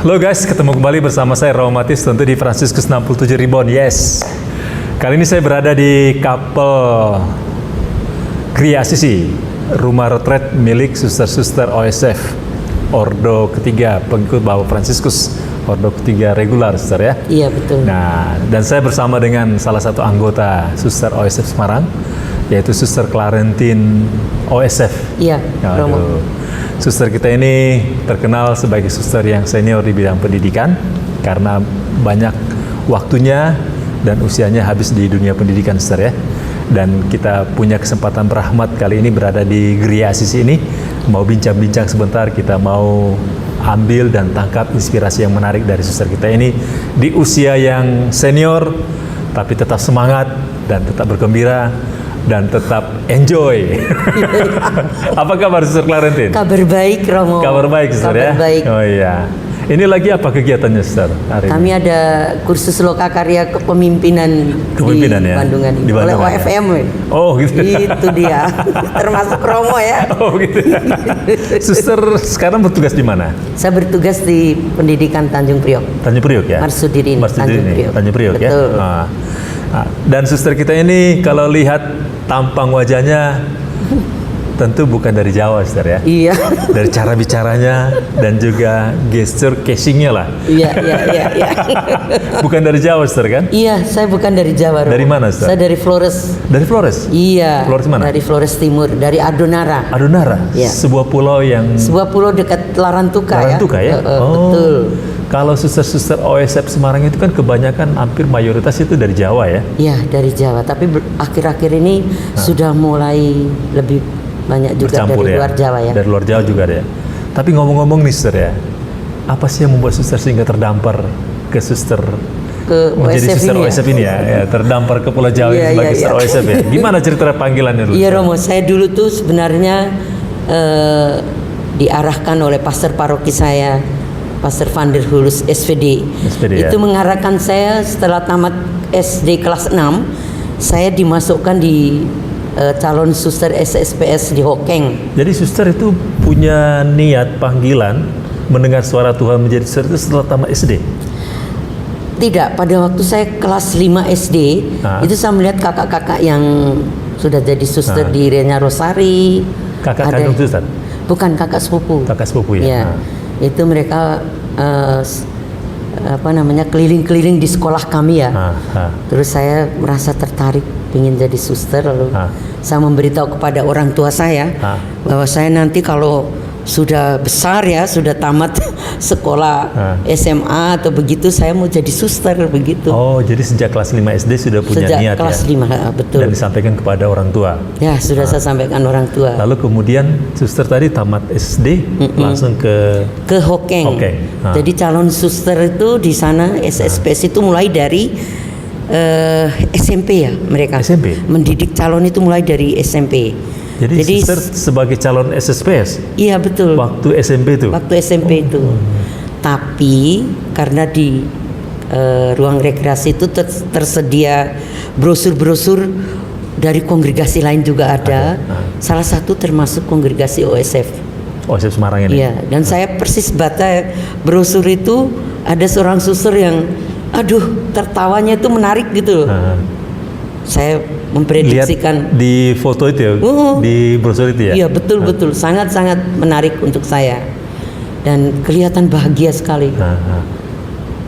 Halo guys, ketemu kembali bersama saya Romo Matis, tentu di Fransiskus 67 Ribon. Yes. Kali ini saya berada di Kapel Gria Assisi, rumah retret milik suster-suster OSF Ordo ketiga, pengikut Bapak Fransiskus Ordo ketiga regular, suster ya. Iya, betul. Nah, dan saya bersama dengan salah satu anggota suster OSF Semarang, yaitu Suster Clarentine OSF. Iya, Romo. Suster kita ini terkenal sebagai suster yang senior di bidang pendidikan karena banyak waktunya dan usianya habis di dunia pendidikan, suster ya. Dan kita punya kesempatan berahmat kali ini berada di Gria Assisi ini, mau bincang-bincang sebentar, kita mau ambil dan tangkap inspirasi yang menarik dari suster kita ini di usia yang senior tapi tetap semangat dan tetap bergembira dan tetap enjoy. Apa kabar Suster Clarentine? Kabar baik, Romo. Kabar baik, Suster ya? Kabar baik. Oh iya. Ini lagi apa kegiatannya, Suster? Hari Kami ini? ada kursus lokakarya kepemimpinan Kepemimpinan di ya? Bandungan ini. Di Oleh Bandungan, OFM. ya? Oh gitu. Itu dia. Termasuk Romo ya. Oh gitu. Suster sekarang bertugas di mana? Saya bertugas di pendidikan Tanjung Priok. Tanjung Priok ya? Marsudin, Tanjung Priok. Tanjung Priok ya? Betul. Dan suster kita ini kalau lihat tampang wajahnya tentu bukan dari Jawa, suster ya? Iya. Dari cara bicaranya dan juga gesture casingnya lah. Iya. Bukan dari Jawa, suster kan? Iya, saya bukan dari Jawa, Romo. Dari mana, Ustaz? Saya dari Flores. Dari Flores? Iya. Flores mana? Dari Flores Timur, dari Adonara. Adonara? Iya. Sebuah pulau yang... Sebuah pulau dekat Larantuka, Larantuka ya? Betul. Kalau suster-suster OSF Semarang itu kan kebanyakan hampir mayoritas itu dari Jawa ya? Iya, dari Jawa. Tapi akhir-akhir ini sudah mulai lebih banyak juga Bercampur dari luar Jawa ya. Dari luar Jawa juga ada ya. Tapi ngomong-ngomong nih suster ya, apa sih yang membuat suster sehingga terdampar ke suster Ke menjadi OSF suster ini ya? OSF ini ya? Ya, terdampar ke Pulau Jawa Iya, sebagai iya, suster iya. OSF ya? Gimana cerita panggilannya dulu? Iya, Romo, saya dulu tuh sebenarnya diarahkan oleh pastor paroki saya, Pastor Van der Hulus SVD. SVD, Itu ya. mengarahkan saya setelah tamat SD kelas 6, saya dimasukkan di calon suster SSPS di Hokeng. Jadi suster itu punya niat panggilan mendengar suara Tuhan menjadi suster itu setelah tamat SD? Tidak, pada waktu saya kelas 5 SD, itu saya melihat kakak-kakak yang sudah jadi suster di Renya Rosari. Kakak ada- kandung suster? Bukan, kakak sepupu. Kakak sepupu ya? Ya, itu mereka keliling-keliling di sekolah kami ya. Terus saya merasa tertarik ingin jadi suster, lalu saya memberitahu kepada orang tua saya bahwa saya nanti kalau sudah besar ya, sudah tamat sekolah SMA atau begitu, saya mau jadi suster begitu. Oh, jadi sejak kelas 5 SD sudah punya Sejak niat kelas ya? 5, betul. Dan disampaikan kepada orang tua? Ya, sudah saya sampaikan orang tua. Lalu kemudian suster tadi tamat SD langsung ke Hokeng. Hokeng. Jadi calon suster itu di sana SSPS itu mulai dari SMP ya mereka. SMP? Mendidik calon itu mulai dari SMP. Jadi suster sebagai calon SSPS? Iya, betul. Waktu SMP itu? Waktu SMP itu. Tapi karena di ruang rekreasi itu tersedia brosur-brosur dari kongregasi lain juga ada. Salah satu termasuk kongregasi OSF. OSF Semarang ini? Iya, dan saya persis baca brosur itu ada seorang suster yang tertawanya itu menarik gitu loh. Saya memprediksikan lihat di foto itu ya, di brosur itu ya? Iya, betul, sangat-sangat menarik untuk saya dan kelihatan bahagia sekali.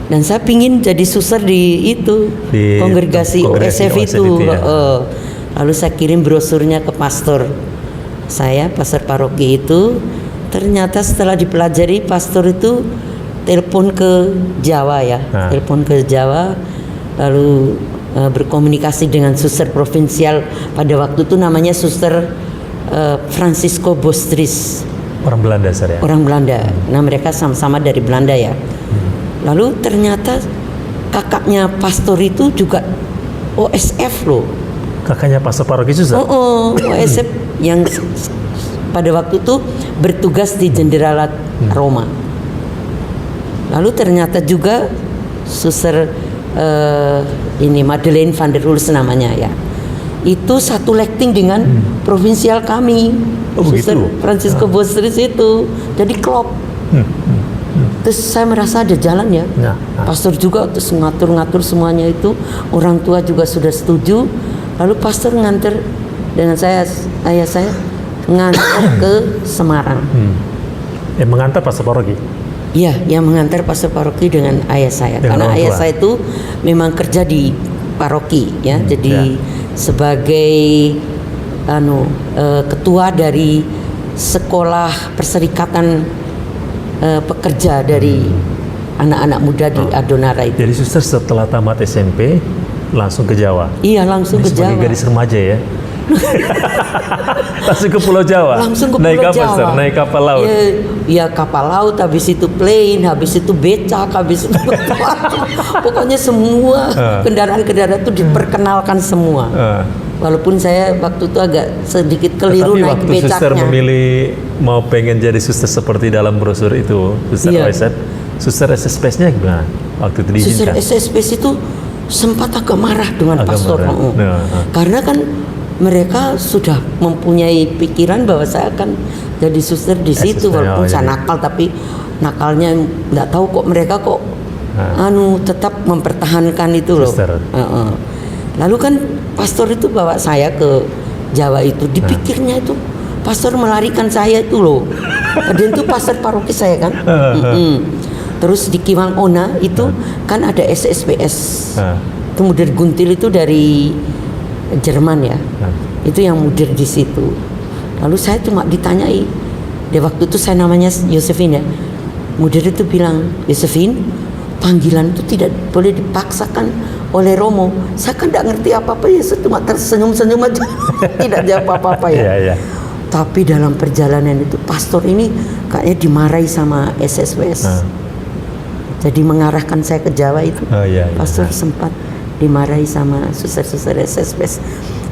Dan saya pingin jadi suster di kongregasi OSF itu. Ya? Lalu saya kirim brosurnya ke pastor saya, pastor paroki itu. Ternyata setelah dipelajari, pastor itu telepon ke Jawa ya, lalu berkomunikasi dengan suster provinsial pada waktu itu namanya Suster Francisco Bostris. Orang Belanda, ya? Orang Belanda. Nah, mereka sama-sama dari Belanda ya. Lalu ternyata kakaknya pastor itu juga OSF loh. Kakaknya pastor paroki suster? OSF yang pada waktu itu bertugas di Jenderal Roma. Lalu ternyata juga suster Madeleine Van der Hulst namanya ya. Itu satu lekting dengan provinsial kami, Suster Francisco Bostris itu. Jadi klop. Terus saya merasa ada jalan ya. Pastor juga terus ngatur-ngatur semuanya itu. Orang tua juga sudah setuju. Lalu pastor nganter dengan ayah saya nganter ke Semarang. Yang mengantar pastor paroki? Iya, yang mengantar pastor paroki dengan ayah saya. Karena ayah saya itu memang kerja di paroki ya. Jadi sebagai ketua dari sekolah perserikatan pekerja dari anak-anak muda di Adonara itu. Jadi suster setelah tamat SMP langsung ke Jawa? Iya, langsung ke Jawa. Sebagai gadis remaja ya? Langsung ke Pulau Jawa? Langsung ke naik Pulau apa, Jawa. Sir? Naik kapal laut? Ya kapal laut, habis itu plane, habis itu becak, habis itu pokoknya semua kendaraan-kendaraan itu diperkenalkan semua. Walaupun saya waktu itu agak sedikit keliru naik becaknya. Tapi waktu suster memilih mau pengen jadi suster seperti dalam brosur itu, suster OSS, suster SSPS-nya gimana waktu itu diizinkan? Suster SSPS itu sempat agak marah dengan pastor. Karena kan mereka sudah mempunyai pikiran bahwa saya akan jadi suster di situ, walaupun saya nakal, tapi nakalnya nggak tahu kok mereka kok tetap mempertahankan itu loh. Lalu kan pastor itu bawa saya ke Jawa itu, dipikirnya itu pastor melarikan saya itu loh. Dan itu pastor paroki saya kan. Terus di Kiwang Ona itu kan ada SSPS. Itu Mudir Guntil itu dari Jerman ya. Itu yang mudir di situ. Lalu saya cuma ditanyai. Di waktu itu saya namanya Yosefin ya. Mudir itu bilang, "Yosefin, panggilan itu tidak boleh dipaksakan oleh Romo." Saya kan tidak ngerti apa-apa ya, saya cuma tersenyum-senyum aja. Tidak jawab apa-apa ya. Tapi dalam perjalanan itu pastor ini kayaknya dimarahi sama SSWS. Jadi mengarahkan saya ke Jawa itu. Pastor sempat dimarahi sama suster-suster SSWS.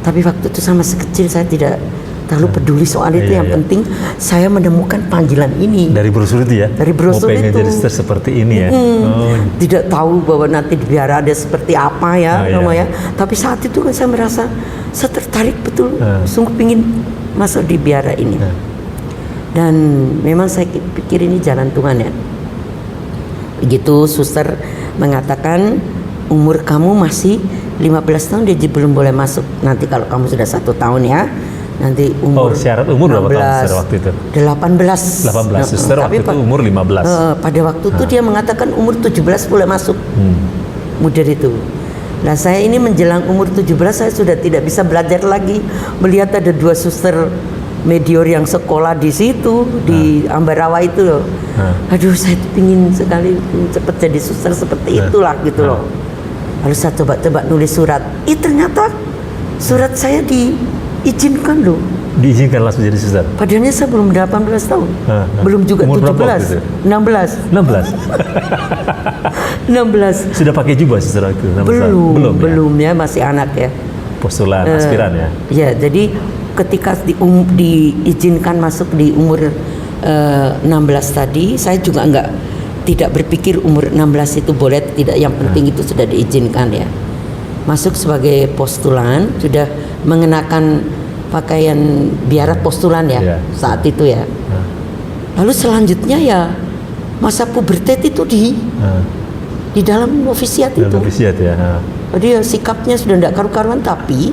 Tapi waktu itu sama sekecil saya tidak terlalu peduli soal itu. Yang penting saya menemukan panggilan ini. Dari brosur itu ya? Dari brosur itu. Mau pengen jadi suster seperti ini ya? Tidak tahu bahwa nanti di biara ada seperti apa ya, ya. Tapi saat itu kan saya merasa saya tertarik betul, sungguh pingin masuk di biara ini. Dan memang saya pikir ini jalan Tuhan ya. Begitu suster mengatakan umur kamu masih 15 tahun, dia belum boleh masuk. Nanti kalau kamu sudah 1 tahun ya, nanti umur syarat umur berapa tahun waktu itu? 18. Suster waktu itu umur 15. Pada waktu itu dia mengatakan umur 17 boleh masuk. Mudir itu. Nah, saya ini menjelang umur 17 saya sudah tidak bisa belajar lagi, melihat ada 2 suster medior yang sekolah di situ di Ambarawa itu loh. Aduh, saya pingin sekali cepat jadi suster seperti itulah gitu loh. Lalu saya coba nulis surat. Ternyata surat saya diizinkan loh. Diizinkan langsung jadi suster? Padahal saya belum 18 tahun. Belum juga umur 17. 16. 16. Sudah pakai jubah suster itu? Belum ya, masih anak ya. Postulan, aspiran ya? Ya, jadi ketika diizinkan masuk di umur 16 tadi, saya juga tidak berpikir umur 16 itu boleh tidak, yang penting itu sudah diizinkan ya. Masuk sebagai postulan, sudah mengenakan pakaian biara postulan ya saat itu ya. Lalu selanjutnya ya masa pubertet itu di dalam novisiat itu. Novisiat ya. Jadi sikapnya sudah tidak karu-karuan, tapi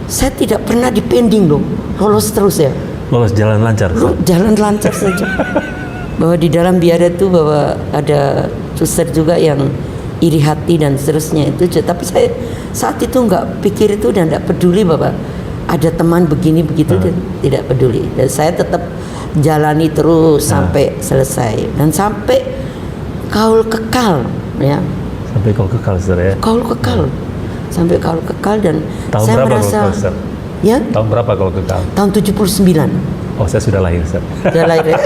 saya tidak pernah dipending loh, lolos terus ya. Lolos jalan lancar. Jalan lancar saja. Bahwa di dalam biara itu bahwa ada suster juga yang iri hati dan seterusnya itu. Tapi saya saat itu nggak pikir itu dan nggak peduli bahwa ada teman begini begitu, dan tidak peduli. Dan saya tetap jalani terus sampai selesai dan sampai kaul kekal ya. Sampai kaul kekal saudara ya. Kaul kekal. Sampai kaul kekal dan tahun saya berapa merasa ya. Tahun berapa kaul kekal? Tahun 79. Oh, saya sudah lahir, Ustaz. Sudah lahir ya?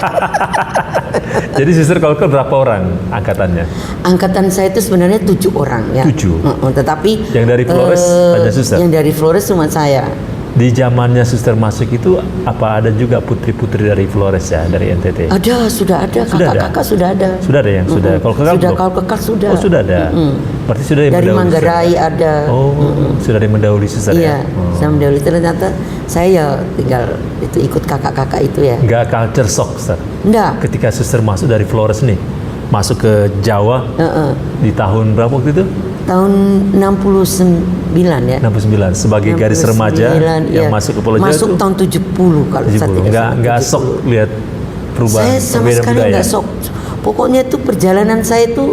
Jadi suster kaul kekal berapa orang angkatannya? Angkatan saya itu sebenarnya 7 orang ya. 7? Tetapi yang dari Flores hanya suster? Yang dari Flores cuma saya. Di zamannya suster masuk itu apa ada juga putri-putri dari Flores ya, dari NTT? Ada, sudah ada, kakak-kakak sudah ada. Sudah ada yang sudah kaul kekal? Sudah kaul kekal sudah. Oh, sudah ada. Berarti sudah yang dari Manggarai suster ada. Oh, sudah ada yang mendahului suster ya? Iya, saya mendahului. Ternyata saya ya tinggal itu ikut kakak-kakak itu ya. Enggak culture shock, Ustaz? Enggak. Ketika suster masuk dari Flores nih, masuk ke Jawa di tahun berapa waktu itu? Tahun 69 ya. 69 sebagai gadis 69, remaja yang iya. masuk ke Pulau Jawa. Masuk tahun 70 kalau saya 70. tidak salah. Nggak sok lihat perubahan Saya sama perbedaan sekali budaya. nggak sok. Pokoknya itu perjalanan saya itu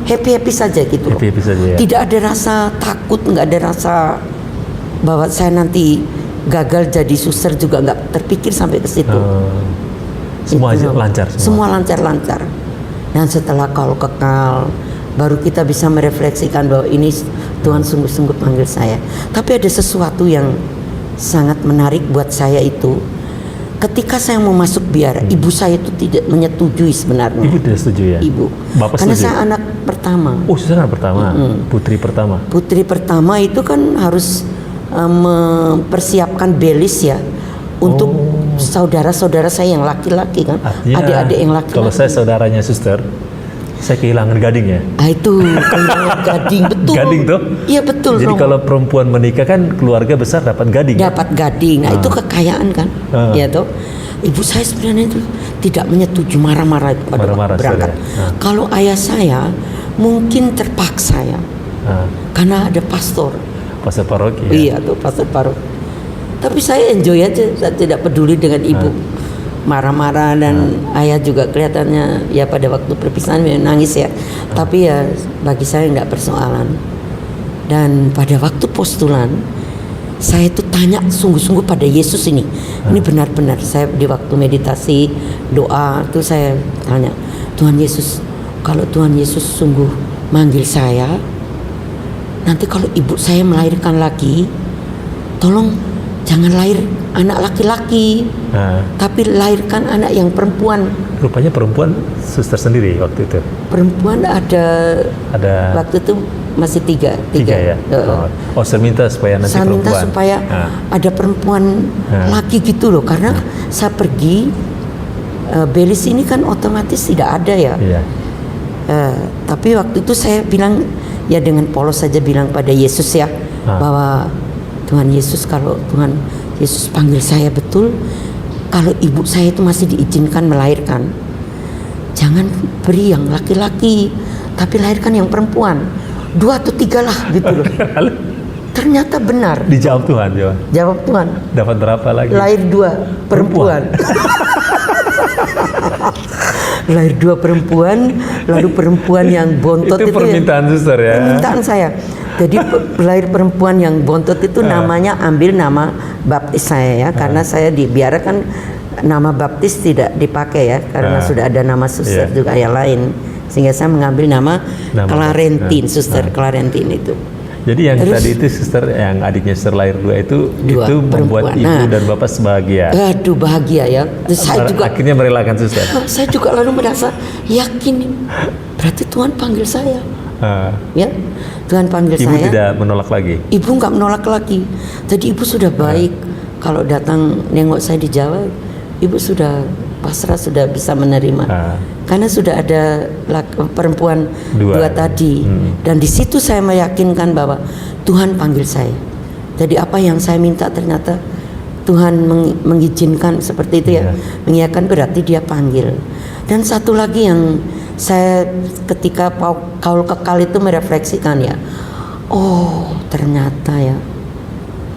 happy saja gitu loh. Happy saja ya. Tidak ada rasa takut, nggak ada rasa bahwa saya nanti gagal jadi suster juga nggak terpikir sampai ke situ. Semua aja Itu loh. lancar. Semua lancar-lancar. Dan setelah kalau kekal, baru kita bisa merefleksikan bahwa ini Tuhan sungguh-sungguh panggil saya. Tapi ada sesuatu yang sangat menarik buat saya itu. Ketika saya mau masuk biara, ibu saya itu tidak menyetujui sebenarnya. Ibu tidak setuju ya? Ibu. Bapak Karena setuju? saya anak pertama. Oh, saudara pertama, putri pertama. Putri pertama itu kan harus mempersiapkan belis ya untuk saudara-saudara saya yang laki-laki kan, Artinya, adik-adik yang laki-laki. kalau saya saudaranya suster, saya kehilangan gading ya. Ah itu kehilangan gading, betul. Gading tuh? Iya betul. Jadi Romo. kalau perempuan menikah kan keluarga besar dapat gading. Dapat gading, nah itu kekayaan kan, ya toh. Ibu saya sebenarnya itu tidak menyetujui, marah-marah pada Marah-marah, berangkat. saudara. Kalau ayah saya mungkin terpaksa ya, karena ada pastor. Pastor paroki. Iya tuh pastor paroki. Tapi saya enjoy aja, saya tidak peduli dengan ibu marah-marah dan ayah juga kelihatannya ya pada waktu perpisahan nangis ya. Tapi ya bagi saya nggak persoalan. Dan pada waktu postulan saya itu tanya sungguh-sungguh pada Yesus ini. Ini benar-benar saya di waktu meditasi doa itu saya tanya, Tuhan Yesus, kalau Tuhan Yesus sungguh manggil saya, nanti kalau ibu saya melahirkan lagi, tolong jangan lahir anak laki-laki, tapi lahirkan anak yang perempuan. Rupanya perempuan suster sendiri waktu itu. Perempuan ada waktu itu masih tiga ya. Saya minta supaya nanti saya perempuan. minta supaya ada perempuan laki gitu loh, karena saya pergi belis ini kan otomatis tidak ada ya. Iya. Tapi waktu itu saya bilang ya dengan polos saja bilang pada Yesus ya, bahwa Tuhan Yesus, kalau Tuhan Yesus panggil saya betul, kalau ibu saya itu masih diizinkan melahirkan, jangan beri yang laki-laki, tapi lahirkan yang perempuan, 2 atau 3 lah gitu loh. Ternyata benar. Dijawab Tuhan, Jawab Tuhan. Dapat berapa lagi? Lahir 2 perempuan. Lahir 2 perempuan, lalu perempuan yang bontot itu permintaan suster ya. Permintaan saya. Jadi lahir perempuan yang bontot itu namanya ambil nama baptis saya ya, karena saya di biara kan nama baptis tidak dipakai ya, karena sudah ada nama suster juga yang lain, sehingga saya mengambil nama Clarentin, suster Clarentin itu. Jadi yang tadi itu suster yang adiknya suster lahir 2 itu membuat perempuan. ibu dan bapak bahagia. Aduh bahagia ya. Saya juga akhirnya merelakan suster. Saya juga lalu merasa yakin, berarti Tuhan panggil saya. Ya, Tuhan panggil ibu saya. Ibu tidak menolak lagi. Ibu nggak menolak lagi. Jadi ibu sudah baik. Kalau datang nengok saya di Jawa, ibu sudah pasrah, sudah bisa menerima. Karena sudah ada perempuan dua tadi. Dan di situ saya meyakinkan bahwa Tuhan panggil saya. Jadi apa yang saya minta ternyata Tuhan mengizinkan seperti itu ya. Mengiyakan berarti Dia panggil. Dan satu lagi yang saya ketika kaul kekal itu merefleksikan ya, oh ternyata ya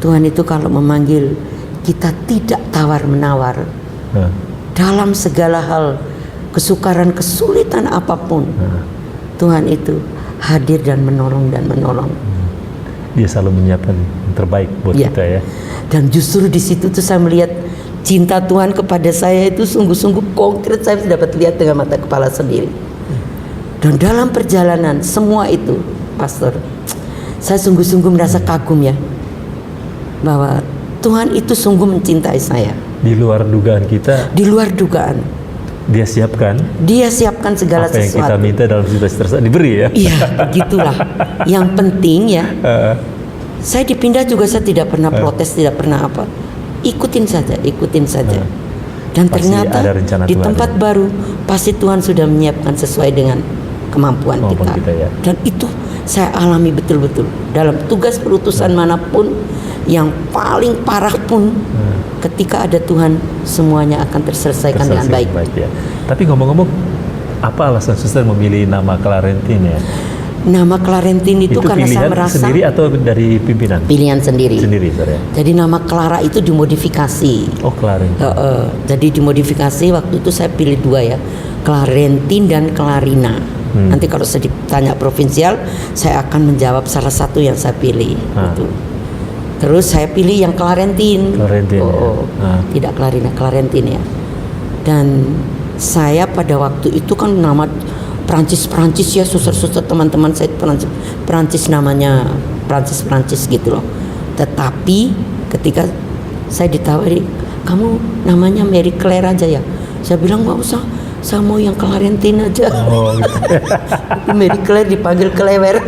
Tuhan itu kalau memanggil kita tidak tawar menawar dalam segala hal, kesukaran kesulitan apapun, Tuhan itu hadir dan menolong Dia selalu menyiapkan yang terbaik buat kita ya. Dan justru di situ tuh saya melihat cinta Tuhan kepada saya itu sungguh-sungguh konkret, saya dapat lihat dengan mata kepala sendiri. Dan dalam perjalanan semua itu, Pastor, saya sungguh-sungguh merasa kagum ya, bahwa Tuhan itu sungguh mencintai saya. Di luar dugaan kita. Di luar dugaan. Dia siapkan. Dia siapkan segala apa sesuatu. yang kita minta dalam situasi tersebut diberi ya. Iya, begitulah. Yang penting ya, saya dipindah juga saya tidak pernah protes, tidak pernah apa. Ikutin saja. Dan pasti ternyata di Tuhan tempat baru pasti Tuhan sudah menyiapkan sesuai dengan kemampuan kita ya. Dan itu saya alami betul-betul dalam tugas perutusan manapun, yang paling parah pun ketika ada Tuhan semuanya akan terselesaikan dengan baik. Ya. Tapi ngomong-ngomong, Apa alasan suster memilih nama Clarentin ya? Nama Clarentin itu karena saya merasa sendiri atau dari pimpinan? Pilihan sendiri. Sendiri, ya. Jadi nama Clara itu dimodifikasi. Oh, Clarentin. Jadi dimodifikasi waktu itu saya pilih 2 ya, Clarentin dan Clarina. Nanti kalau saya ditanya provinsial, saya akan menjawab salah satu yang saya pilih. Gitu. Terus saya pilih yang Clarentin. Clarentin. Tidak Clarina, Clarentin ya. Dan saya pada waktu itu kan nama Prancis ya, suster-suster teman-teman saya Prancis namanya Prancis gitu loh. Tetapi ketika saya ditawari, kamu namanya Mary Claire aja ya, saya bilang nggak usah, saya mau yang Clarentin aja. Oh, gitu. Mary Claire dipanggil Klewer.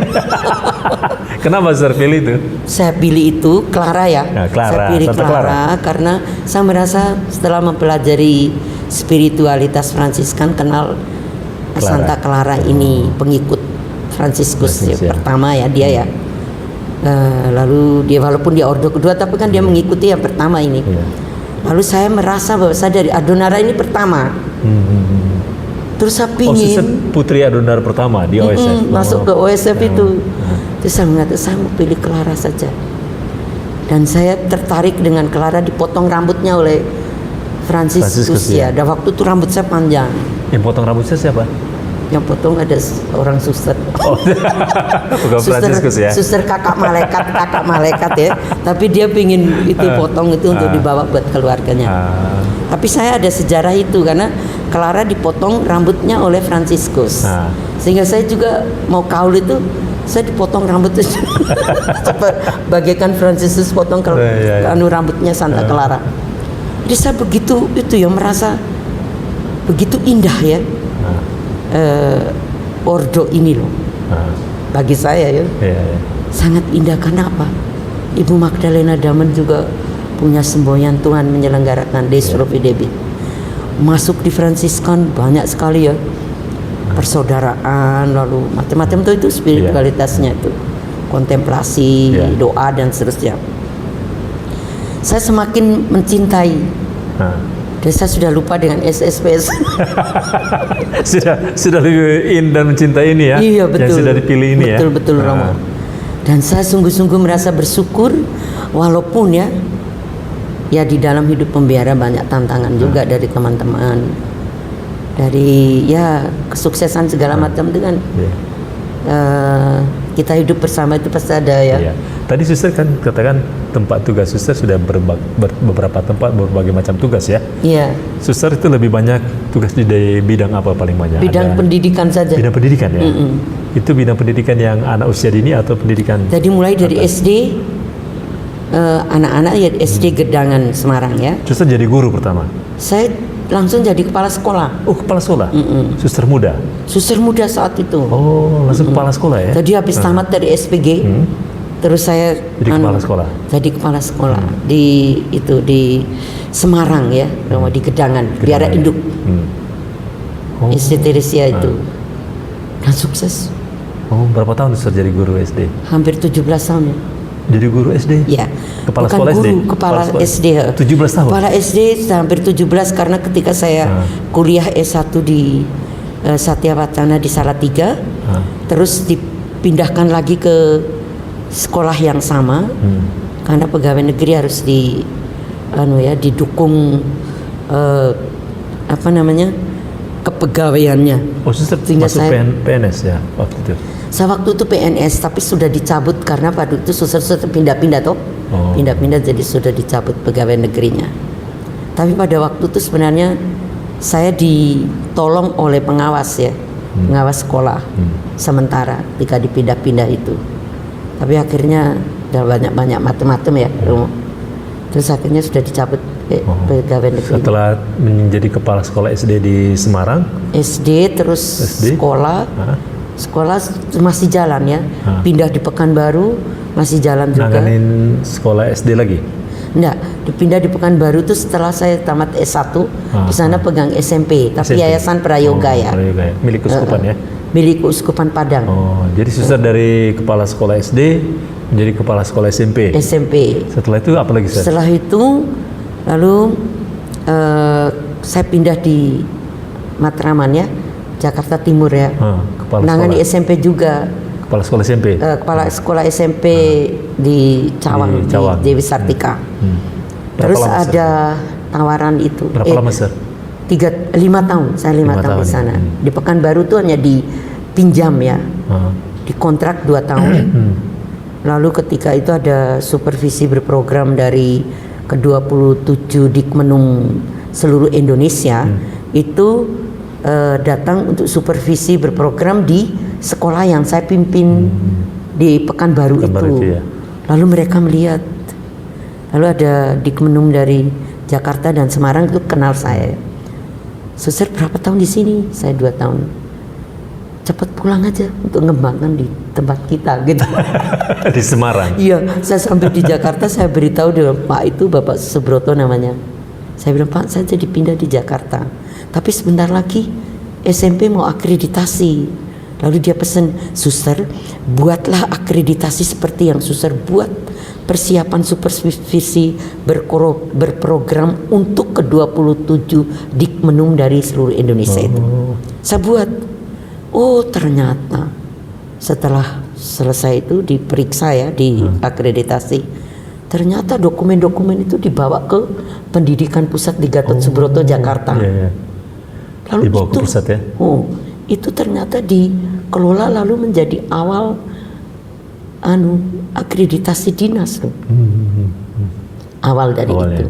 Kenapa suster pilih itu? Saya pilih itu Clara ya. Saya pilih Clara karena saya merasa setelah mempelajari spiritualitas Fransiskan, kenal Santa Clara ini pengikut Fransiskus pertama ya dia ya. Lalu dia walaupun dia ordo kedua tapi kan dia mengikuti yang pertama ini. Lalu saya merasa bahwa saya dari Adonara ini pertama. Terus saya pingin putri Adonara pertama di OSF. Masuk ke OSF itu. Terus saya mengatakan saya mau pilih Clara saja. Dan saya tertarik dengan Clara, dipotong rambutnya oleh Fransiskus ya. Dan waktu itu rambut saya panjang. Yang potong rambutnya siapa? Yang potong ada orang suster. Oh, bukan Fransiskus ya? Suster kakak malaikat ya. Tapi dia pingin itu potong itu untuk dibawa buat keluarganya. Tapi saya ada sejarah itu karena Clara dipotong rambutnya oleh Fransiskus. Sehingga saya juga mau kaul itu, saya dipotong rambutnya. Bagaikan Fransiskus potong rambutnya Santa Clara. Jadi saya begitu itu ya merasa begitu indah ya. Ordo ini loh. Bagi saya ya. Sangat indah karena apa? Ibu Magdalena Damen juga punya semboyan Tuhan menyelenggarakan Des Providebit. Masuk di Fransiskan banyak sekali ya. Persaudaraan lalu macam-macam tuh itu spiritualitasnya itu. Kontemplasi, doa dan seterusnya. Saya semakin mencintai. Dan saya sudah lupa dengan SSPS. sudah lebih in dan mencintai ini ya. Iya betul. Yang sudah dipilih ini betul, ya. Romo. Dan saya sungguh-sungguh merasa bersyukur walaupun ya di dalam hidup pembiara banyak tantangan juga dari teman-teman. Dari ya kesuksesan segala macam itu kan. Kita hidup bersama itu pasti ada ya. Tadi suster kan katakan tempat tugas suster sudah beberapa tempat berbagai macam tugas ya. Iya. Suster itu lebih banyak tugas di bidang apa paling banyak? Bidang pendidikan saja. Bidang pendidikan ya. Itu bidang pendidikan yang anak usia dini atau pendidikan? Jadi mulai dari SD anak-anak ya SD Gedangan Semarang ya. Suster jadi guru pertama? Saya langsung jadi kepala sekolah. Oh, kepala sekolah? Suster muda? Suster muda saat itu. Oh, langsung kepala sekolah ya? Jadi habis tamat dari SPG, terus saya jadi kepala sekolah? Jadi kepala sekolah di Semarang ya, di Gedangan, Biara Induk. SD Teresia itu. Dan sukses. Oh, berapa tahun suster jadi guru SD? Hampir 17 tahun ya. Jadi guru SD? Ya. Kepala bukan sekolah guru, SD? Kepala SD. 17 tahun? Kepala SD hampir 17 karena ketika saya kuliah S1 di Satya Wacana di Salatiga, terus dipindahkan lagi ke sekolah yang sama, karena pegawai negeri harus didukung kepegawaiannya. Oh, suster masuk PNS ya waktu itu? Saya waktu itu PNS tapi sudah dicabut karena pada itu suster-suster pindah-pindah toh. Pindah-pindah jadi sudah dicabut pegawai negerinya. Tapi pada waktu itu sebenarnya saya ditolong oleh pengawas ya. Pengawas sekolah sementara ketika dipindah-pindah itu. Tapi akhirnya udah banyak-banyak macam-macam ya. Terus akhirnya sudah dicabut pegawai negeri. Setelah menjadi kepala sekolah SD di Semarang? SD terus sekolah. Sekolah masih jalan ya. Pindah di Pekanbaru masih jalan juga. Nanganin sekolah SD lagi? Enggak, dipindah di Pekanbaru itu setelah saya tamat S1. Di sana pegang SMP, tapi Yayasan Prayoga ya. Prayoga ya. Milik Uskupan ya? Milik Uskupan Padang. Oh, jadi suster dari kepala sekolah SD menjadi kepala sekolah SMP? SMP. Setelah itu apa lagi, Suster? Setelah itu lalu saya pindah di Matraman ya. Jakarta Timur ya. Kepala Menangani sekolah. SMP juga. Kepala sekolah SMP. Kepala sekolah SMP di Cawang, di Dewi Sartika. Terus lama, ada tawaran itu. Berapa lama, Sir? 5 tahun. Saya 5 tahun di sana. Ya. Di Pekanbaru tuh hanya dipinjam ya. Dikontrak 2 tahun. Lalu ketika itu ada supervisi berprogram dari ke-27 Dikmenum seluruh Indonesia, itu datang untuk supervisi berprogram di sekolah yang saya pimpin di Pekanbaru itu. Ya. Lalu mereka melihat, lalu ada Dikmenum dari Jakarta dan Semarang itu kenal saya. Suster berapa tahun di sini? Saya 2 tahun. Cepat pulang aja untuk ngembangkan di tempat kita gitu. Di Semarang. Iya, saya sampai di Jakarta saya beritahu dengan Pak itu, Bapak Subroto namanya. Saya bilang, Pak, saya jadi pindah di Jakarta. Tapi sebentar lagi SMP mau akreditasi. Lalu dia pesan, suster, buatlah akreditasi seperti yang suster buat. Persiapan supervisi berprogram untuk ke-27 Dikmenum dari seluruh Indonesia itu. Saya buat. Oh, ternyata setelah selesai itu diperiksa ya, di akreditasi. Ternyata dokumen-dokumen itu dibawa ke Pendidikan Pusat di Gatot Subroto, Jakarta. Iya. Lalu Dibawa itu, ke pusat ya? Itu ternyata dikelola lalu menjadi awal akreditasi dinas loh. Awal dari itu.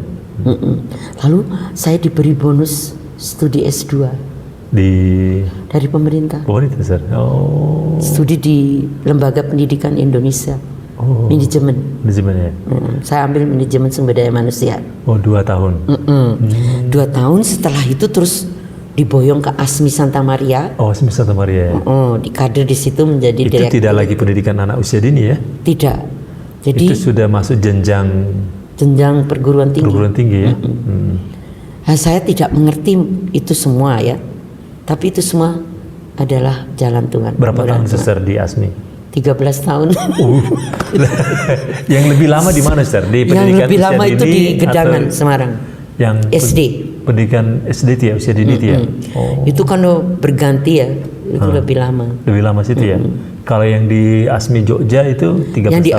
Lalu saya diberi bonus studi S2 dari pemerintah. Itu, Sir. Studi di Lembaga Pendidikan Indonesia. Manajemen ya. Saya ambil manajemen sumber daya manusia. 2 tahun. 2 tahun setelah itu terus diboyong ke ASMI Santa Maria. ASMI Santa Maria. Di kader di situ menjadi direktur. Itu tidak lagi pendidikan anak usia dini ya? Tidak. Jadi itu sudah masuk jenjang perguruan tinggi. Ya. Nah, saya tidak mengerti itu semua ya. Tapi itu semua adalah jalan Tuhan. Berapa tahun Suster di ASMI? 13 tahun. Yang lebih lama di mana, Suster? Di pendidikan yang lebih lama usia itu dini di Gedangan, Semarang. Yang SD. Pendidikan SD itu ya, usia dini itu ya. Itu kalau berganti ya, itu lebih lama. Lebih lama situ ya. Kalau yang di ASMI Jogja itu 13 yang tahun. Yang di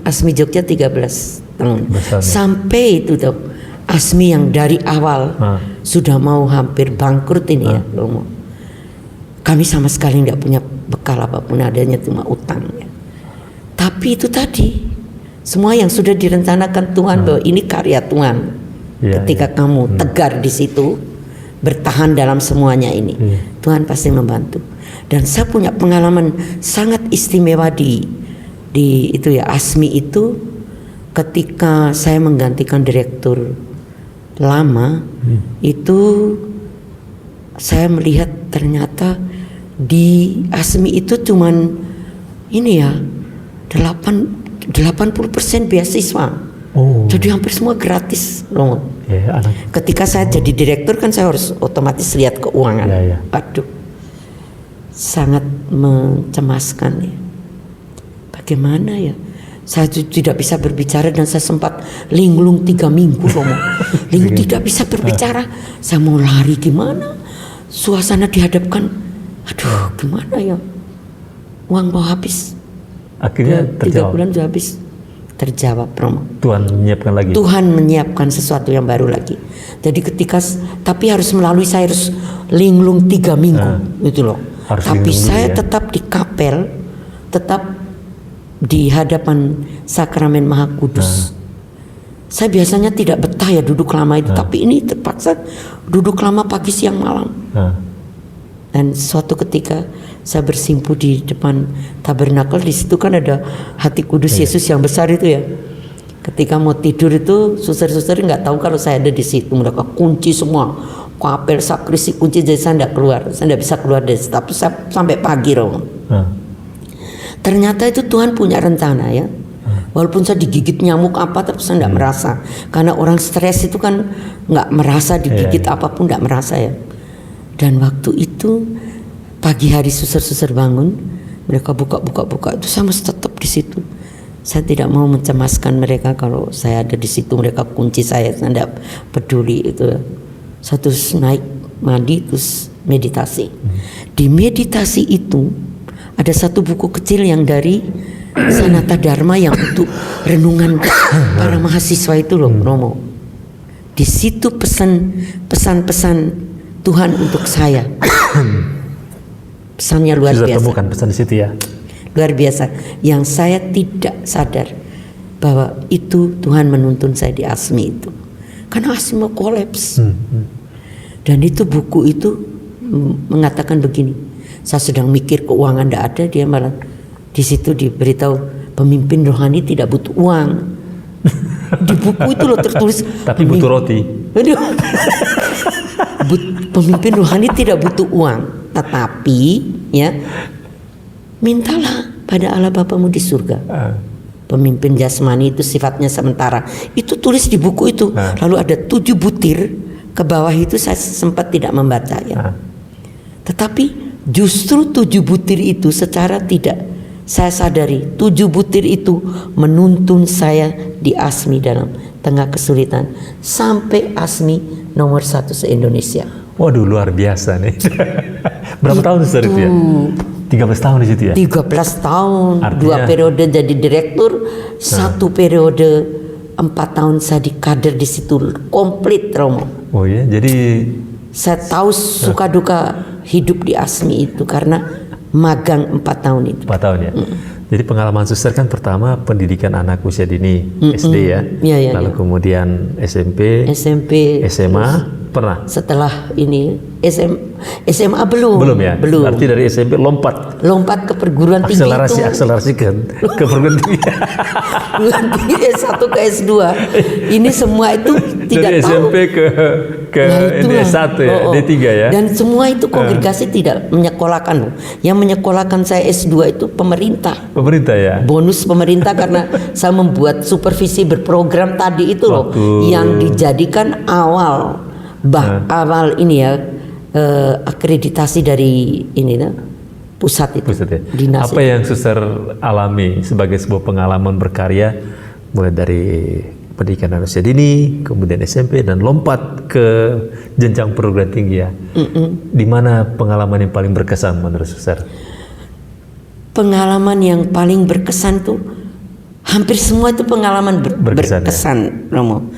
ASMI Jogja 13 tahun. Besarnya. Sampai itu tuh ASMI yang dari awal sudah mau hampir bangkrut ini ya, Romo. Kami sama sekali tidak punya bekal apapun, adanya cuma utang ya. Tapi itu tadi semua yang sudah direncanakan Tuhan bahwa ini karya Tuhan. Ketika kamu tegar di situ, bertahan dalam semuanya ini, Tuhan pasti membantu. Dan saya punya pengalaman sangat istimewa di itu ya, ASMI itu ketika saya menggantikan direktur lama, itu saya melihat ternyata di ASMI itu cuman ini ya 80% beasiswa. Jadi hampir semua gratis loh. Ketika saya jadi direktur kan saya harus otomatis lihat keuangan. Aduh, sangat mencemaskan ya. Bagaimana ya? Saya tidak bisa berbicara dan saya sempat linglung 3 minggu loh. Linglung tidak bisa berbicara. Saya mau lari gimana? Suasana dihadapkan. Aduh, gimana ya? Uang mau habis. Akhirnya 3 bulan sudah habis. Terjawab, Romo. Tuhan menyiapkan lagi. Tuhan menyiapkan sesuatu yang baru lagi. Jadi tapi harus melalui, saya harus linglung 3 minggu gitu loh. Tapi saya tetap di kapel, tetap di hadapan Sakramen Maha Kudus. Saya biasanya tidak betah ya duduk lama itu, tapi ini terpaksa duduk lama pagi siang malam. Dan suatu ketika saya bersimpu di depan tabernakel, di situ kan ada hati kudus Yesus yang besar itu ya. Ketika mau tidur itu suster-suster nggak tahu kalau saya ada di situ, mereka kunci semua kapel, sakrisi kunci, jadi saya tidak keluar, saya tidak bisa keluar dari situ. Tapi saya sampai pagi Romo. Ternyata itu Tuhan punya rencana ya. Walaupun saya digigit nyamuk apa, tapi saya tidak merasa. Karena orang stres itu kan nggak merasa digigit apapun, tidak merasa ya. Dan waktu itu pagi hari suster-suster bangun, mereka buka itu saya masih tetap di situ. Saya tidak mau mencemaskan mereka kalau saya ada di situ, mereka kunci saya tidak peduli itu. Saya terus naik mandi, terus meditasi. Di meditasi itu ada satu buku kecil yang dari Sanata Dharma yang untuk renungan para mahasiswa itu loh, Romo. Di situ pesan-pesan Tuhan untuk saya. Pesannya luar Sudah biasa. temukan pesan di situ ya. Luar biasa. Yang saya tidak sadar bahwa itu Tuhan menuntun saya di ASMI itu. Karena ASMI mau kolaps. Dan itu buku itu mengatakan begini. Saya sedang mikir keuangan tidak ada, dia malah di situ diberitahu pemimpin rohani tidak butuh uang. Di buku itu loh tertulis. Tapi butuh roti. Aduh. Pemimpin rohani tidak butuh uang, tetapi ya mintalah pada Allah Bapamu di surga. Pemimpin jasmani itu sifatnya sementara. Itu tulis di buku itu. Lalu ada 7 butir ke bawah itu saya sempat tidak membaca ya. Tetapi justru 7 butir itu secara tidak saya sadari 7 butir itu menuntun saya di ASMI dalam tengah kesulitan sampai ASMI nomor 1 se-Indonesia. Waduh, luar biasa nih. Berapa tahun Suster itu ya? 13 tahun di situ ya? 13 tahun. Artinya, 2 periode jadi direktur, 1 periode 4 tahun saya di kader di situ komplit, Romo. Oh ya, jadi saya tahu suka duka hidup di ASMI itu karena magang 4 tahun itu. 4 tahun ya. Jadi pengalaman Suster kan pertama pendidikan anak usia dini SD ya. Lalu kemudian SMP, SMA pernah. Setelah ini SMA belum. Belum ya. Belum. Berarti dari SMP lompat ke perguruan tinggi akselerasi ke perguruan tinggi. Perguruan tinggi S1 ke S2. Ini semua itu tidak dari tahu. SMP ke S1 ya, D3 ya. Dan semua itu kongregasi tidak menyekolahkan. Yang menyekolahkan saya S2 itu pemerintah. Pemerintah ya. Bonus pemerintah karena saya membuat supervisi berprogram tadi itu loh yang dijadikan awal ini ya akreditasi dari ini pusat itu. Pusat ya. Dinas apa yang Suster alami sebagai sebuah pengalaman berkarya mulai dari pendidikan usia dini, kemudian SMP dan lompat ke jenjang perguruan tinggi ya. Di mana pengalaman yang paling berkesan menurut Suster? Pengalaman yang paling berkesan tuh hampir semua itu pengalaman berkesan ya? Romo.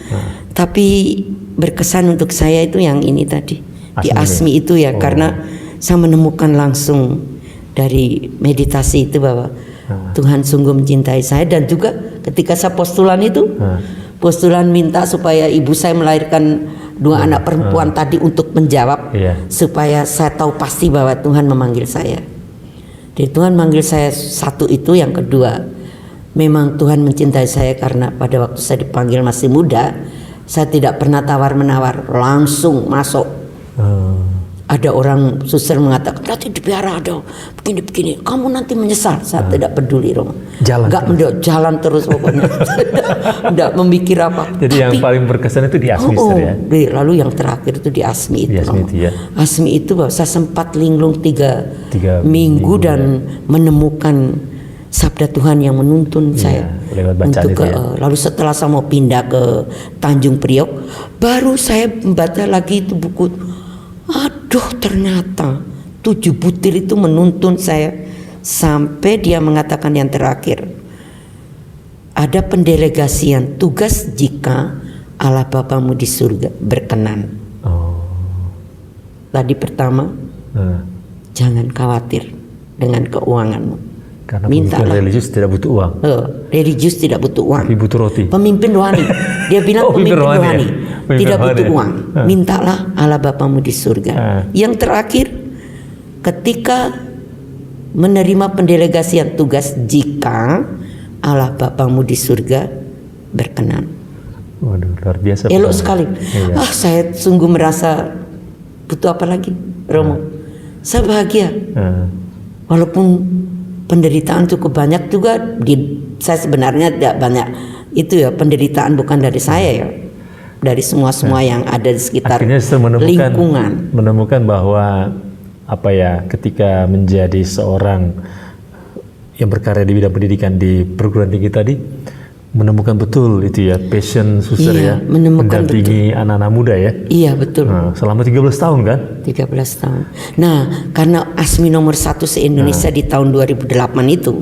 Tapi berkesan untuk saya itu yang ini tadi di ASMI itu ya, karena saya menemukan langsung dari meditasi itu bahwa Tuhan sungguh mencintai saya. Dan juga ketika saya postulan itu postulan minta supaya ibu saya melahirkan 2 anak perempuan tadi untuk menjawab supaya saya tahu pasti bahwa Tuhan memanggil saya. Jadi Tuhan manggil saya satu itu, yang kedua memang Tuhan mencintai saya karena pada waktu saya dipanggil masih muda, saya tidak pernah tawar-menawar, langsung masuk. Ada orang suster mengatakan, nanti dipelihara ada begini-begini, kamu nanti menyesal. Saya tidak peduli, Romo. Jalan terus pokoknya. Tidak memikir apa. Jadi yang paling berkesan itu di ASMI ya? Lalu yang terakhir itu di ASMI itu. ASMI itu bahwa saya sempat linglung 3 minggu dan menemukan sabda Tuhan yang menuntun saya untuk lalu setelah saya mau pindah ke Tanjung Priok, baru saya membaca lagi itu buku. Aduh, ternyata 7 butir itu menuntun saya sampai dia mengatakan yang terakhir, ada pendelegasian tugas jika Allah Bapamu di surga berkenan. Tadi pertama, jangan khawatir dengan keuanganmu. Karena pemimpin religius tidak butuh uang. Religius tidak butuh uang. Tapi butuh roti. Pemimpin rohani. Dia bilang pemimpin rohani tidak butuh uang. Mintalah Allah Bapamu di surga. Yang terakhir, ketika menerima pendelegasian tugas jika Allah Bapamu di surga berkenan. Waduh, luar biasa. Elok sekali. Saya sungguh merasa butuh apa lagi, Romo. Saya bahagia. Walaupun penderitaan cukup banyak juga saya sebenarnya tidak banyak itu ya, penderitaan bukan dari saya ya, dari semua yang ada di sekitar lingkungan. Menemukan bahwa ketika menjadi seorang yang berkarya di bidang pendidikan di perguruan tinggi tadi, menemukan betul itu ya, passion suster Iya, ya, menemukan mendampingi anak-anak muda ya. Iya betul. Selama 13 tahun kan? 13 tahun. Nah, karena ASMI nomor 1 se-Indonesia di tahun 2008 itu,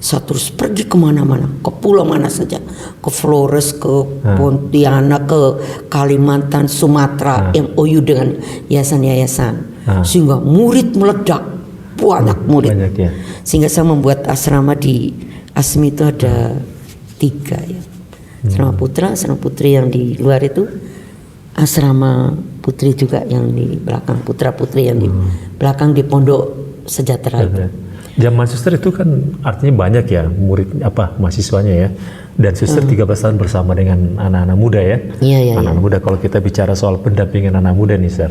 saya terus pergi kemana-mana, ke pulau mana saja, ke Flores, ke Pontianak, ke Kalimantan, Sumatera, MOU dengan yayasan-yayasan, sehingga murid meledak, banyak murid. Banyak ya. Sehingga saya membuat asrama di ASMI itu ada 3 ya. Asrama putra, asrama putri yang di luar itu, asrama putri juga yang di belakang, putra putri yang di belakang di Pondok Sejahtera itu. Zaman suster itu kan artinya banyak ya murid mahasiswanya ya. Dan suster 13 tahun bersama dengan anak-anak muda ya. Iya. Anak-anak muda, kalau kita bicara soal pendampingan anak muda nih, Sir.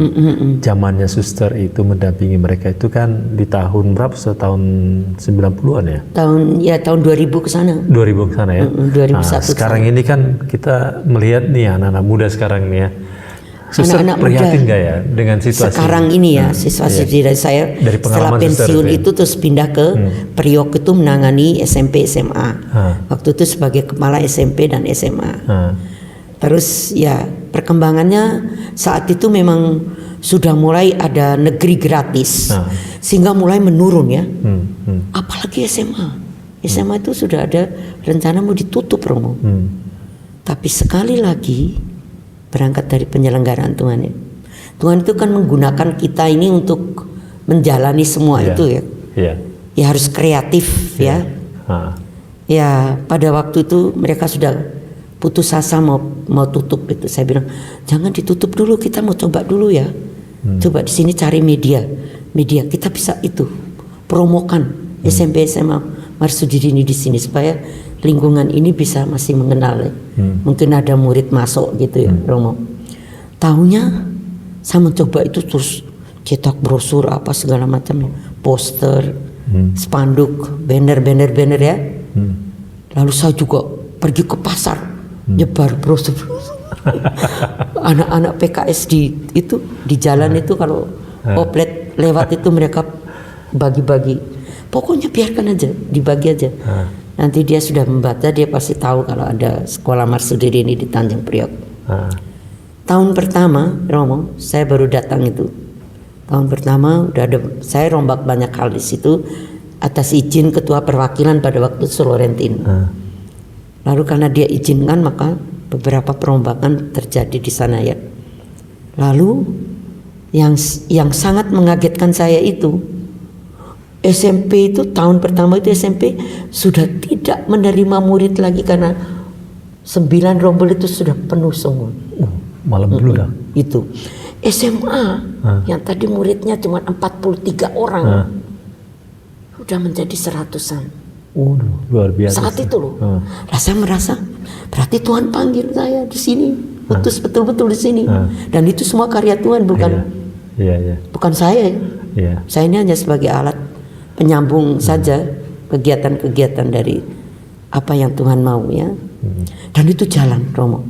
Zamannya suster itu mendampingi mereka itu kan di tahun berapa? Tahun 90-an ya? Tahun 2000 ke sana. 2000 ke sana ya. 2001 sekarang ini kan kita melihat nih anak-anak muda sekarang ini ya. Suster Anak-anak prihatin muda nggak ya dengan situasi sekarang ini ya, situasi diri saya dari setelah pensiun itu terus pindah ke Priok itu menangani SMP SMA. Waktu itu sebagai kepala SMP dan SMA. Terus ya perkembangannya saat itu memang sudah mulai ada negeri gratis, sehingga mulai menurun ya. Apalagi SMA. SMA itu sudah ada rencana mau ditutup, Romo. Tapi sekali lagi berangkat dari penyelenggaraan Tuhan ya. Tuhan itu kan menggunakan kita ini untuk menjalani semua itu ya. Ya harus kreatif ya. Ya pada waktu itu mereka sudah putus asa mau tutup itu. Saya bilang jangan ditutup dulu, kita mau coba dulu ya. Coba di sini cari media kita bisa itu promokan SMP SMA Marsudini di sini supaya lingkungan ini bisa masih mengenal ya. Mungkin ada murid masuk gitu ya, Romo. Tahunya saya mencoba itu terus cetak brosur apa segala macam, poster, spanduk, banner ya. Lalu saya juga pergi ke pasar, nyebar brosur. Anak-anak PKS di jalan itu kalau oplet lewat itu mereka bagi-bagi. Pokoknya biarkan aja, dibagi aja. Nanti dia sudah membaca, dia pasti tahu kalau ada sekolah Marsudini ini di Tanjung Priok. Tahun pertama, Romo, saya baru datang itu. Tahun pertama udah ada, saya rombak banyak hal di situ atas izin ketua perwakilan pada waktu Solorentin. Lalu karena dia izinkan maka beberapa perombakan terjadi di sana ya. Lalu yang sangat mengagetkan saya itu SMP itu tahun pertama itu SMP sudah tidak menerima murid lagi karena 9 rombel itu sudah penuh semua. Malam dulu dah. Itu SMA yang tadi muridnya cuma 43 orang sudah menjadi 100-an. Luar biasa. Saat itu loh. Saya merasa berarti Tuhan panggil saya di sini, utus betul-betul di sini. Dan itu semua karya Tuhan bukan saya. Saya ini hanya sebagai alat penyambung saja kegiatan-kegiatan dari apa yang Tuhan mau ya. Dan itu jalan, Romo.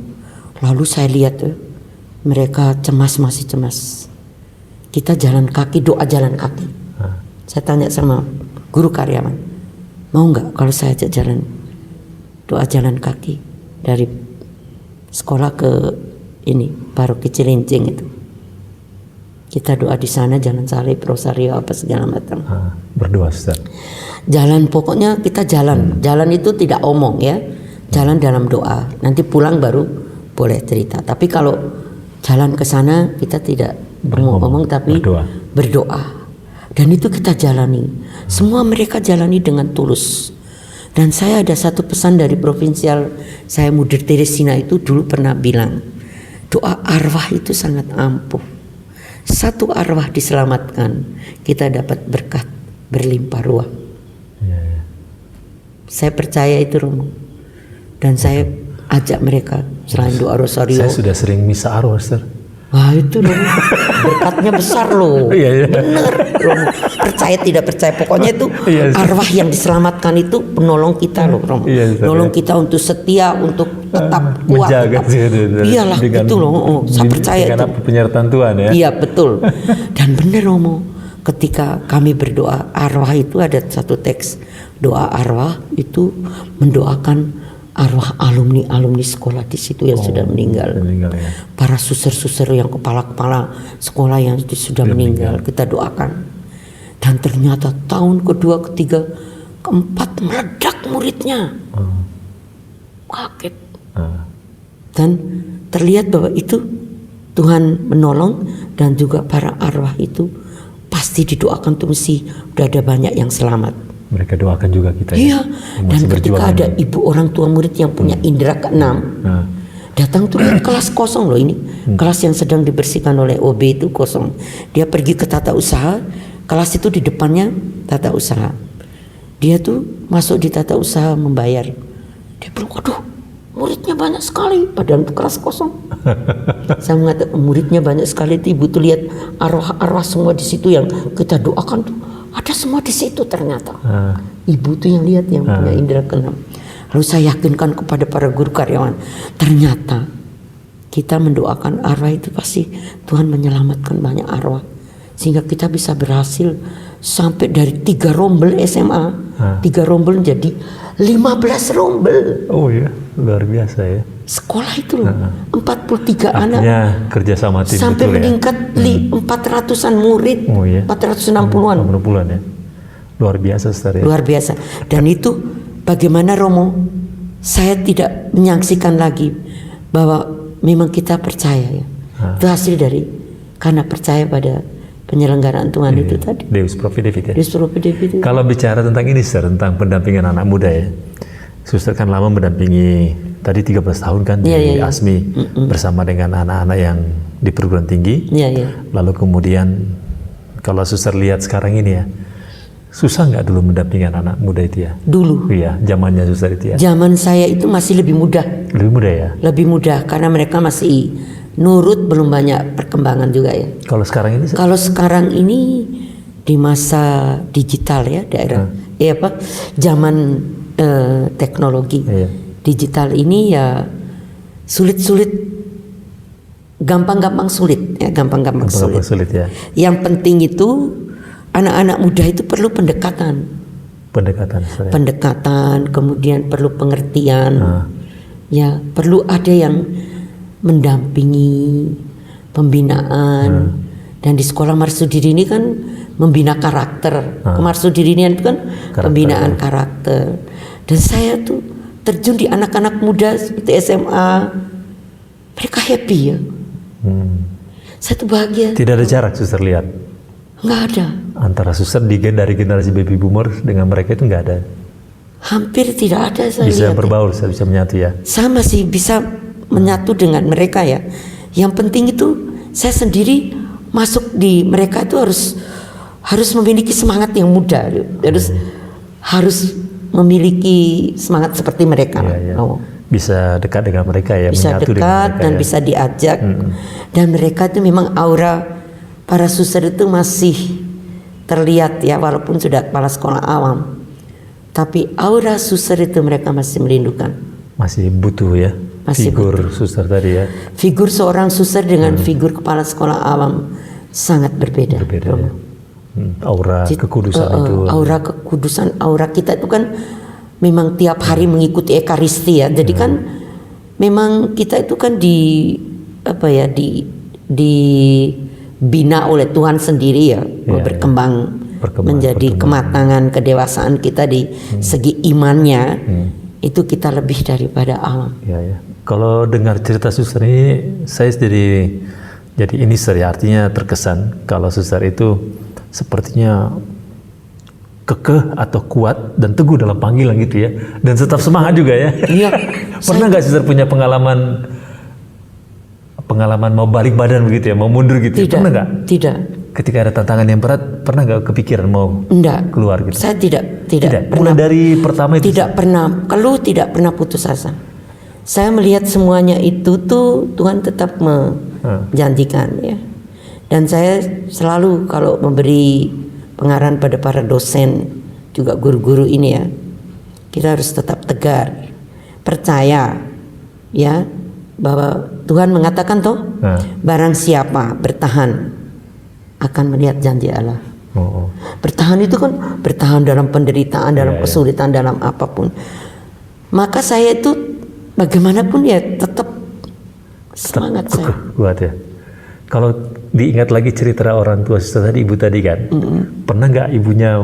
Lalu saya lihat mereka masih cemas. Kita jalan kaki, doa jalan kaki. Saya tanya sama guru karyawan, mau nggak kalau saya ajak jalan doa jalan kaki dari sekolah ke ini Paroki Cilincing itu. Kita doa di sana, jalan salib, rosario apa segala macam. Berdoa, Ustaz. Jalan, pokoknya kita jalan. Jalan itu tidak omong ya. Jalan dalam doa. Nanti pulang baru boleh cerita. Tapi kalau jalan ke sana kita tidak ngomong tapi berdoa. Dan itu kita jalani. Semua mereka jalani dengan tulus. Dan saya ada satu pesan dari provinsial saya, Mudir Teresina itu dulu pernah bilang, doa arwah itu sangat ampuh. Satu arwah diselamatkan, kita dapat berkat berlimpah ruah. Saya percaya itu, Romo. Dan saya ajak mereka selain doa rosario. Saya sudah sering misa arwah, Ustaz. Wah itu loh, berkatnya besar loh. Bener, Romo. Percaya tidak percaya, pokoknya itu arwah yang diselamatkan itu penolong kita loh, Romo. Nolong kita untuk setia, untuk tetap kuat. Menjaga iyalah itu loh, saya percaya itu. Penyertaan Tuhan ya. Iya betul. Dan bener, Romo. Ketika kami berdoa arwah itu ada satu teks doa arwah itu mendoakan arwah alumni sekolah di situ yang sudah meninggal. Ya. Para suster-suster yang kepala-kepala sekolah yang sudah meninggal, kita doakan. Dan ternyata tahun kedua, ketiga, keempat meledak muridnya. Kaget. Dan terlihat bahwa itu Tuhan menolong, dan juga para arwah itu pasti didoakan tuh, mesti udah ada banyak yang selamat. Mereka doakan juga kita. Iya. Dan ketika ada ibu orang tua murid yang punya indera keenam, datang tuh lihat kelas kosong loh ini. Kelas yang sedang dibersihkan oleh OB itu kosong. Dia pergi ke tata usaha, kelas itu di depannya tata usaha. Dia tuh masuk di tata usaha membayar. Dia bilang, waduh, muridnya banyak sekali, padahal itu kelas kosong. Saya mengatakan muridnya banyak sekali, itu ibu tuh lihat arwah-arwah semua di situ yang kita doakan tuh. Ada semua di situ ternyata. Ibu tuh yang lihat, yang punya indera keenam. Lalu saya yakinkan kepada para guru karyawan, ternyata kita mendoakan arwah itu pasti Tuhan menyelamatkan banyak arwah, sehingga kita bisa berhasil sampai dari 3 rombel SMA, 3 rombel jadi 15 rombel. Oh ya, luar biasa ya. Sekolah itu loh, 43 anak. Kerja sama tim sampai meningkat 400-an murid, 460-an. 80-an ya. Luar biasa, Ustaz ya. Luar biasa. Dan itu bagaimana Romo, saya tidak menyaksikan lagi bahwa memang kita percaya ya. Itu hasil dari karena percaya pada penyelenggaraan Tuhan itu tadi. Deus Providevit ya. Deus Providevit. Kalau bicara tentang ini, Ustaz, tentang pendampingan anak muda ya. Suster kan lama mendampingi, tadi 13 tahun kan di ASMI bersama dengan anak-anak yang di perguruan tinggi. Lalu kemudian kalau Suster lihat sekarang ini ya, susah nggak dulu mendampingi anak muda itu ya? Dulu? Iya, zamannya Suster itu ya. Zaman saya itu masih lebih mudah. Lebih mudah ya? Lebih mudah karena mereka masih nurut, belum banyak perkembangan juga ya. Kalau sekarang ini? Kalau sekarang ini di masa digital ya, daerah zaman teknologi digital ini ya sulit-sulit, gampang-gampang sulit ya, gampang-gampang sulit ya. Yang penting itu anak-anak muda itu perlu pendekatan, kemudian perlu pengertian, ya perlu ada yang mendampingi, pembinaan. Dan di sekolah Marsudiri ini kan membina karakter. Marsudiri ini kan pembinaan karakter. Dan saya tuh terjun di anak-anak muda seperti SMA, mereka happy ya. Saya tuh bahagia. Tidak ada jarak Suster lihat? Nggak ada. Antara Suster dari generasi baby boomer dengan mereka itu nggak ada? Hampir tidak ada saya bisa lihat. Bisa berbaur, saya bisa menyatu ya? Saya masih bisa menyatu dengan mereka ya. Yang penting itu saya sendiri masuk di mereka itu harus memiliki semangat yang muda, harus memiliki semangat seperti mereka. Bisa dekat dengan mereka ya, bisa menyatu dekat dengan mereka, dan bisa diajak. Dan mereka itu memang aura para suster itu masih terlihat ya, walaupun sudah kepala sekolah awam, tapi aura suster itu mereka masih merindukan. Masih butuh ya, masih figur butuh. Suster tadi ya. Figur seorang suster dengan figur kepala sekolah awam sangat berbeda. Ya. Aura kekudusan itu. Aura kekudusan, aura kita itu kan memang tiap hari mengikuti Ekaristi ya. Jadi kan memang kita itu kan dibina oleh Tuhan sendiri ya, berkembang menjadi kematangan, kedewasaan kita di segi imannya. Itu kita lebih daripada awam. Kalau dengar cerita Suster ini, saya jadi ini artinya terkesan kalau Suster itu sepertinya kekeh atau kuat dan teguh dalam panggilan gitu ya, dan tetap semangat juga ya. Iya. Pernah nggak Suster punya pengalaman mau balik badan begitu ya, mau mundur gitu? Tidak. Pernah nggak? Tidak. Ketika ada tantangan yang berat, pernah nggak kepikiran mau keluar gitu? Saya tidak pernah. Mulai dari pertama itu? Tidak pernah. Kalau tidak pernah putus asa. Saya melihat semuanya itu tuh Tuhan tetap menjanjikan ya. Dan saya selalu kalau memberi pengarahan pada para dosen, juga guru-guru ini ya, kita harus tetap tegar, percaya ya, bahwa Tuhan mengatakan toh, barang siapa bertahan akan melihat janji Allah. Bertahan itu kan bertahan dalam penderitaan, dalam kesulitan, dalam apapun. Maka saya itu bagaimanapun ya tetap semangat saya. Kuat ya. Kalau diingat lagi cerita orang tua suster tadi, ibu tadi kan, pernah nggak ibunya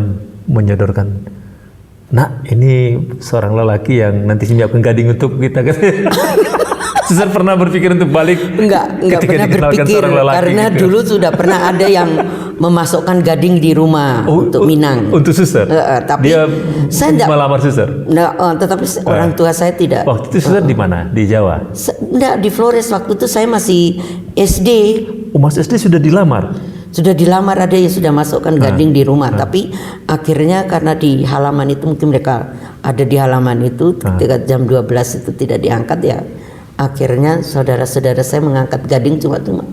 menyodorkan, nak ini seorang lelaki yang nanti menyiapkan gading untuk kita kan? Suster pernah berpikir untuk balik? Enggak pernah berpikir, karena gitu. dulu sudah pernah ada yang memasukkan gading di rumah untuk Minang. Untuk suster? Tapi dia saya enggak melamar suster? Tetapi orang tua saya tidak. Waktu itu suster di mana? Di Jawa? Enggak, di Flores. Waktu itu saya masih SD. Mas SD sudah dilamar? Sudah dilamar, ada yang sudah masukkan gading di rumah. Tapi akhirnya karena di halaman itu, mungkin mereka ada di halaman itu, ketika jam 12 itu tidak diangkat ya. Akhirnya saudara-saudara saya mengangkat gading cuma-cuma.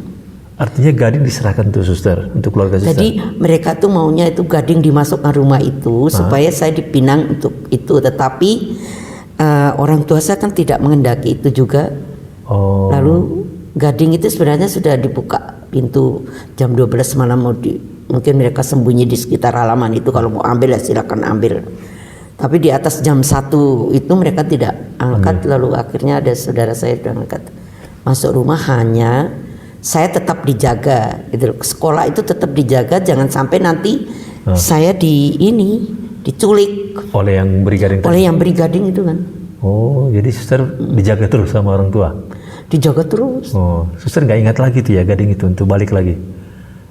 Artinya gading diserahkan untuk suster, untuk keluarga suster. Jadi mereka tuh maunya itu gading dimasukkan rumah itu supaya saya dipinang untuk itu. Tetapi orang tua saya kan tidak menghendaki itu juga. Lalu gading itu sebenarnya sudah dibuka pintu jam 12 malam, mungkin mereka sembunyi di sekitar halaman itu, kalau mau ambil ya silakan ambil. Tapi di atas jam 1 itu mereka tidak angkat. Lalu akhirnya ada saudara saya yang angkat masuk rumah. Hanya saya tetap dijaga gitu. Sekolah itu tetap dijaga, jangan sampai nanti saya diculik oleh yang beri gading. Oleh yang beri gading itu kan. Oh, jadi suster dijaga terus sama orang tua? Dijaga terus. Oh, suster nggak ingat lagi tuh ya gading itu untuk balik lagi?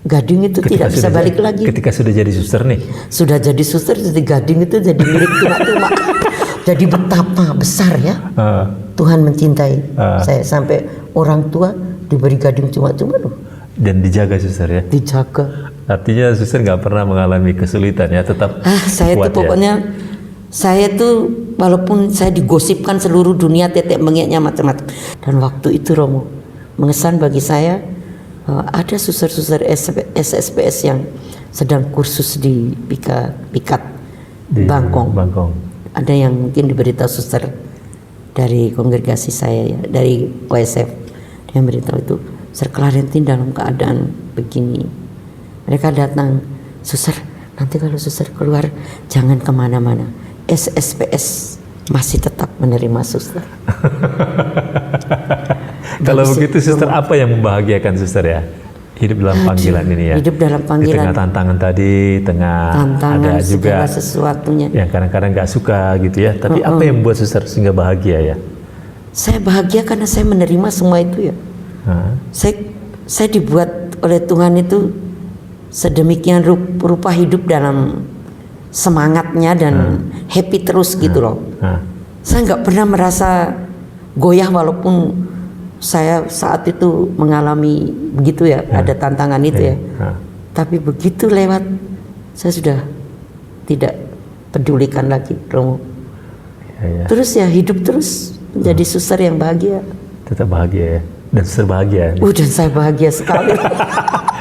Gading itu tidak bisa balik lagi. Ketika sudah jadi suster nih? Sudah jadi suster, jadi gading itu jadi milik cuma-cuma. Jadi betapa besar ya Tuhan mencintai saya, sampai orang tua diberi gading cuma-cuma loh. Dan dijaga suster ya? Dijaga. Artinya suster nggak pernah mengalami kesulitan ya, tetap saya tuh pokoknya saya tuh walaupun saya digosipkan seluruh dunia tetek bengeknya macam-macam, dan waktu itu Romo mengesan bagi saya, ada suster-suster SSPS yang sedang kursus di Pikat Bangkong. Ada yang mungkin diberitahu suster dari kongregasi saya ya, dari OSF, dia beritahu itu Suster Clarentin dalam keadaan begini. Mereka datang, suster nanti kalau suster keluar jangan kemana-mana, SSPS masih tetap menerima suster. Kalau begitu suster, apa yang membahagiakan suster ya? Hidup dalam panggilan ini ya. Hidup dalam panggilan. Di tengah tantangan tadi, ada juga sesuatunya yang kadang-kadang nggak suka gitu ya. Tapi apa yang membuat suster sehingga bahagia ya? Saya bahagia karena saya menerima semua itu ya. Saya dibuat oleh Tuhan itu sedemikian rupa hidup dalam semangatnya dan happy terus gitu loh. Saya nggak pernah merasa goyah walaupun saya saat itu mengalami begitu ya, ada tantangan itu ya. Tapi begitu lewat, saya sudah tidak pedulikan lagi, Romo. Terus ya hidup terus menjadi suster yang bahagia. Tetap bahagia ya, dan suster bahagia. Dan saya bahagia sekali.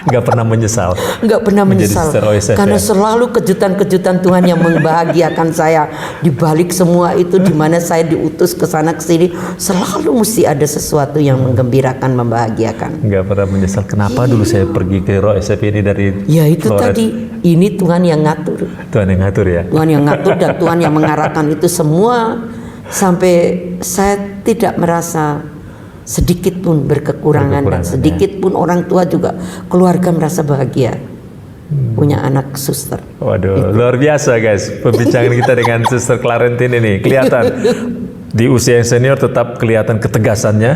Nggak pernah menyesal. Nggak pernah menyesal. Karena selalu kejutan-kejutan Tuhan yang membahagiakan saya. Di balik semua itu, di mana saya diutus ke sana ke sini, selalu mesti ada sesuatu yang menggembirakan, membahagiakan. Nggak pernah menyesal. Kenapa dulu saya pergi ke OSF ini dari ya itu Flores. Tadi ini Tuhan yang ngatur. Tuhan yang ngatur ya. Tuhan yang ngatur dan Tuhan yang mengarahkan itu semua, sampai saya tidak merasa sedikit pun berkekurangan dan sedikit pun orang tua juga keluarga merasa bahagia punya anak suster. Waduh, luar biasa guys perbincangan kita dengan Suster Clarentin ini. Kelihatan di usia yang senior tetap kelihatan ketegasannya,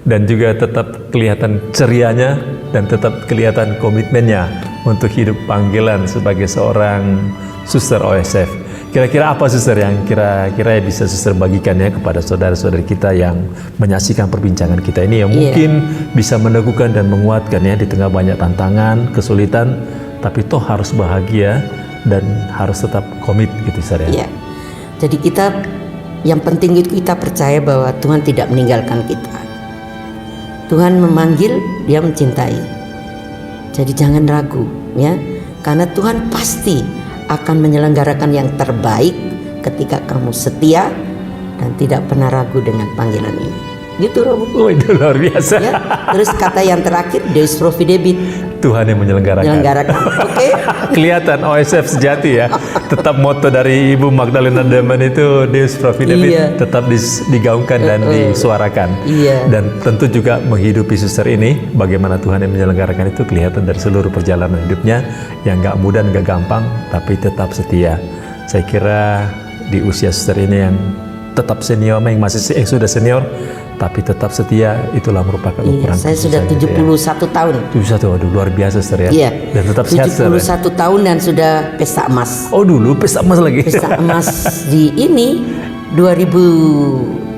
dan juga tetap kelihatan cerianya, dan tetap kelihatan komitmennya untuk hidup panggilan sebagai seorang suster OSF. Kira-kira apa suster yang kira-kira bisa suster bagikan ya kepada saudara-saudari kita yang menyaksikan perbincangan kita ini, yang mungkin bisa meneguhkan dan menguatkan ya di tengah banyak tantangan, kesulitan, tapi toh harus bahagia dan harus tetap komit gitu suster ya. Jadi kita yang penting itu kita percaya bahwa Tuhan tidak meninggalkan kita. Tuhan memanggil, Dia mencintai. Jadi jangan ragu ya, karena Tuhan pasti akan menyelenggarakan yang terbaik ketika kamu setia dan tidak pernah ragu dengan panggilan ini. Gitu Romo. Itu luar biasa. Ya, terus kata yang terakhir, Deus Providebit. Tuhan yang menyelenggarakan. Oke. kelihatan OSF sejati ya. Tetap moto dari Ibu Magdalena Demen itu Deus Providebit tetap digaungkan dan disuarakan. Dan tentu juga menghidupi suster ini, bagaimana Tuhan yang menyelenggarakan itu kelihatan dari seluruh perjalanan hidupnya yang gak mudah, gak gampang, tapi tetap setia. Saya kira di usia suster ini yang tetap senior, yang sudah senior, tapi tetap setia, itulah merupakan ukuran. Saya sudah 71 tahun. 71, waduh luar biasa suster ya. Iya. Dan tetap sehat. 71 tahun dan sudah pesta emas. Oh dulu pesta emas lagi. Pesta emas di ini 2024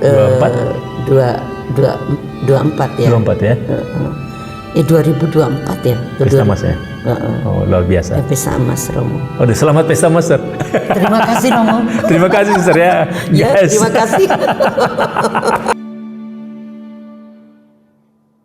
ya. 24 ya. 2024 ya. Pesta emas ya. Oh luar biasa. Ya, pesta emas Romo. Oh, selamat pesta emas, Sir. Terima kasih Romo. Terima kasih, Sir ya. Ya, terima kasih.